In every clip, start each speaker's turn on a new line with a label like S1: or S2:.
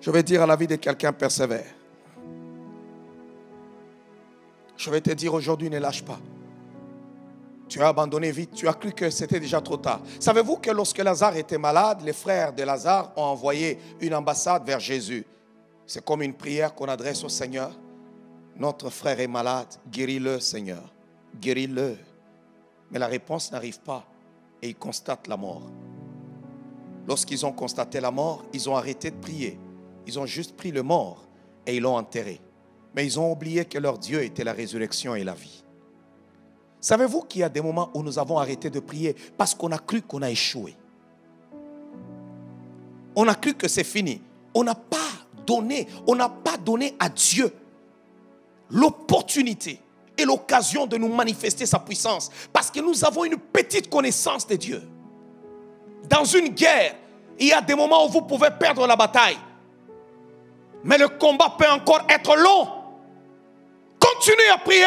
S1: Je vais dire à la vie de quelqu'un, persévère. Je vais te dire aujourd'hui, ne lâche pas. Tu as abandonné vite, tu as cru que c'était déjà trop tard. Savez-vous que lorsque Lazare était malade, les frères de Lazare ont envoyé une ambassade vers Jésus. C'est comme une prière qu'on adresse au Seigneur. Notre frère est malade, guéris-le Seigneur, guéris-le. Mais la réponse n'arrive pas et ils constatent la mort. Lorsqu'ils ont constaté la mort, ils ont arrêté de prier. Ils ont juste pris le mort et ils l'ont enterré. Mais ils ont oublié que leur Dieu était la résurrection et la vie. Savez-vous qu'il y a des moments où nous avons arrêté de prier parce qu'on a cru qu'on a échoué. On a cru que c'est fini. On n'a pas donné à Dieu l'opportunité et l'occasion de nous manifester sa puissance. Parce que nous avons une petite connaissance de Dieu. Dans une guerre, il y a des moments où vous pouvez perdre la bataille. Mais le combat peut encore être long. Continuez à prier.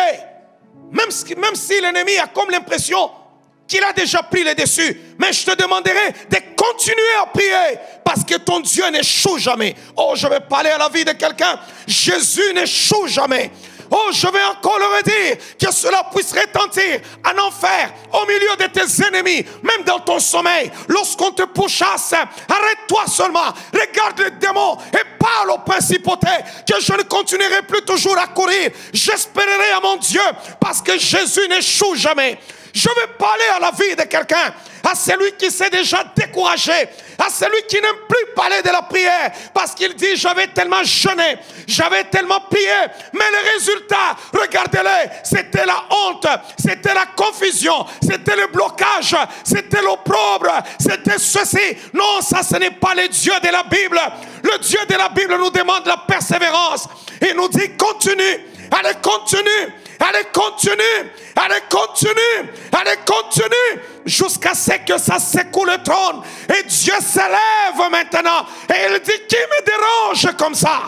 S1: Même si l'ennemi a comme l'impression qu'il a déjà pris le dessus. Mais je te demanderai de continuer à prier. Parce que ton Dieu n'échoue jamais. Oh, je vais parler à la vie de quelqu'un. Jésus n'échoue jamais. Oh, je vais encore le redire, que cela puisse retentir en enfer, au milieu de tes ennemis, même dans ton sommeil. Lorsqu'on te pourchasse, arrête-toi seulement, regarde les démons et parle aux principautés, que je ne continuerai plus toujours à courir. J'espérerai à mon Dieu, parce que Jésus n'échoue jamais. Je vais parler à la vie de quelqu'un, à celui qui s'est déjà découragé, à celui qui n'aime plus parler de la prière, parce qu'il dit, j'avais tellement jeûné, j'avais tellement prié, mais le résultat, regardez-les, c'était la honte, c'était la confusion, c'était le blocage, c'était l'opprobre, c'était ceci. Non, ça ce n'est pas le Dieu de la Bible. Le Dieu de la Bible nous demande la persévérance. Il nous dit, continue, allez, continue. Allez, continue, allez, continue, allez, continue, jusqu'à ce que ça secoue le trône. Et Dieu s'élève maintenant. Et il dit, qui me dérange comme ça?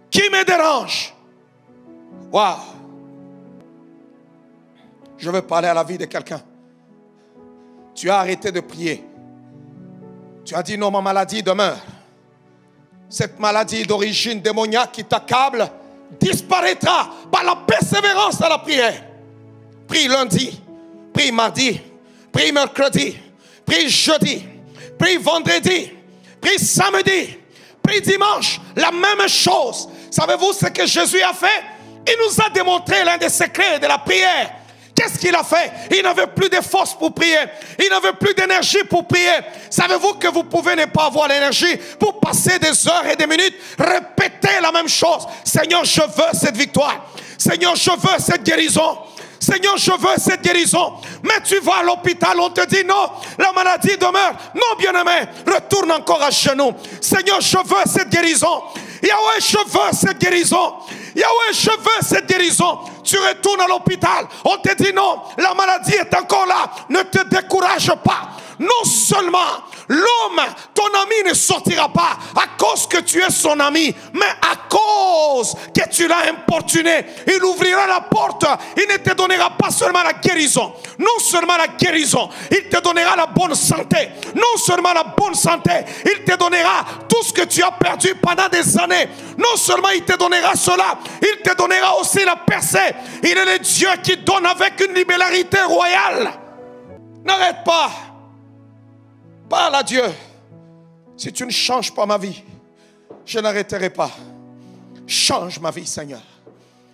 S1: Qui me dérange? Waouh! Je veux parler à la vie de quelqu'un. Tu as arrêté de prier. Tu as dit, non, ma maladie demeure. Cette maladie d'origine démoniaque qui t'accable disparaîtra par la persévérance à la prière. Prie lundi, prie mardi, prie mercredi, prie jeudi, prie vendredi, prie samedi, prie dimanche. La même chose. Savez-vous ce que Jésus a fait? Il nous a démontré l'un des secrets de la prière. Qu'est-ce qu'il a fait? Il n'avait plus de force pour prier. Il n'avait plus d'énergie pour prier. Savez-vous que vous pouvez ne pas avoir l'énergie pour passer des heures et des minutes, répéter la même chose? Seigneur, je veux cette victoire. Seigneur, je veux cette guérison. Seigneur, je veux cette guérison. Mais tu vas à l'hôpital, on te dit non, la maladie demeure. Non, bien-aimé, retourne encore à genoux. Seigneur, je veux cette guérison. Yahweh, je veux cette guérison. Yahweh, je veux cette guérison. Tu retournes à l'hôpital, on te dit non, la maladie est encore là. Ne te décourage pas. Non seulement l'homme, ton ami ne sortira pas à cause que tu es son ami, mais à cause que tu l'as importuné. Il ouvrira la porte. Il ne te donnera pas seulement la guérison. Non seulement la guérison, il te donnera la bonne santé. Non seulement la bonne santé, il te donnera tout ce que tu as perdu pendant des années. Non seulement il te donnera cela, il te donnera aussi la percée. Il est le Dieu qui donne avec une libéralité royale. N'arrête pas. Parle à Dieu. Si tu ne changes pas ma vie, je n'arrêterai pas. Change ma vie, Seigneur.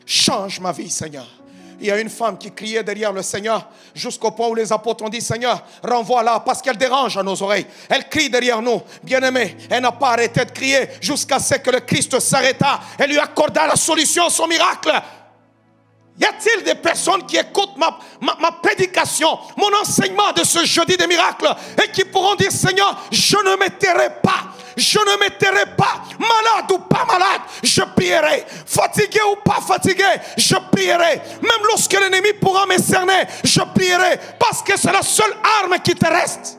S1: Change ma vie, Seigneur. Il y a une femme qui criait derrière le Seigneur jusqu'au point où les apôtres ont dit, Seigneur, renvoie-la parce qu'elle dérange à nos oreilles. Elle crie derrière nous. Bien-aimée, elle n'a pas arrêté de crier jusqu'à ce que le Christ s'arrêta. Elle lui accorda la solution, son miracle. Y a-t-il des personnes qui écoutent ma prédication, mon enseignement de ce jeudi des miracles et qui pourront dire, Seigneur, je ne me tairai pas. Je ne me tairai pas. Malade ou pas malade, je prierai. Fatigué ou pas fatigué, je prierai. Même lorsque l'ennemi pourra me cerner, je prierai. Parce que c'est la seule arme qui te reste.